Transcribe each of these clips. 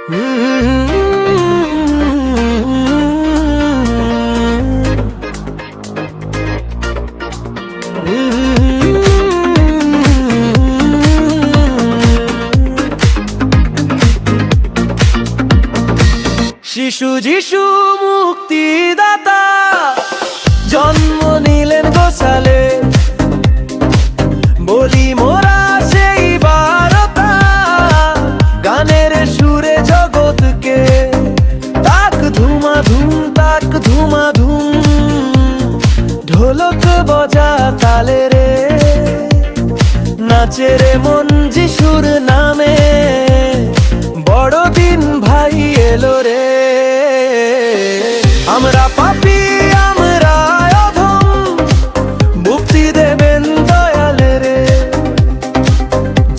শিশু যিশু মুক্তিদাতা জন্ম নিলেন গোসালে, বলি মোরা সেই বারতা গানের সুরে জগৎকে। তাক ধুমাধুম তাক ধুমাধুম ঢোলক বজা তালে রে, নাচে রে মন যিশুর নামে, বড়দিন ভাই এলো রে। আমরা পাপী আমরা অধম, মুক্তি দেবেন দয়াল রে।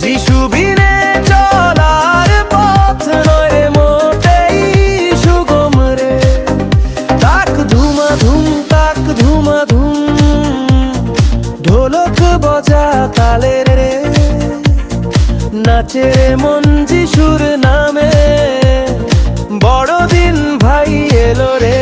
যিশু বিনে চলার পথ নয় রে মোটেই সুগম রে। তাক ধুমাধুম ঢোলক বজা তালে রে, নাচে রে মন যিশুর নামে, বড়দিন ভাই এলো রে।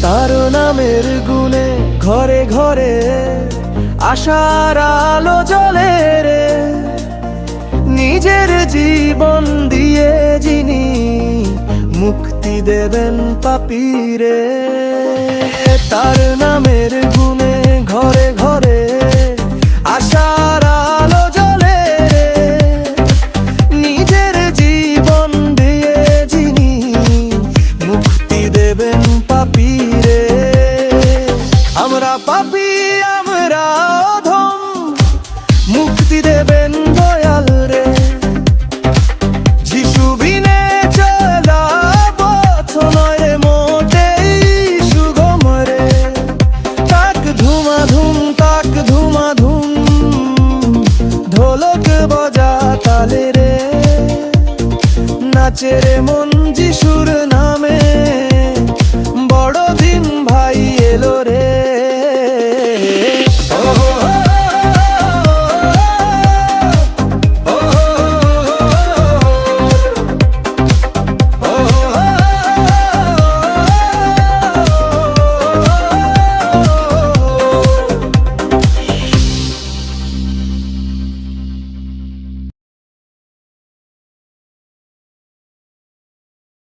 তার নামের গুণে ঘরে ঘরে আশার আলো জ্বলে রে, নিজের জীবন দিয়ে যিনি মুক্তি দেবেন পাপীরে। তার নামের গুণে ঘরে ঘরে আশার আলো জ্বলে রে, নিজের জীবন দিয়ে যিনি মুক্তি দেবেন পাপীরে। আমরা পাপী আমরা অধম, মুক্তি দেবেন দয়াল রে। যিশু বিনে চলা পথ নয় রে মোটেই সুগম রে। তাক ধুমাধুম ঢোলক বজা তালে রে, নাচে রে মন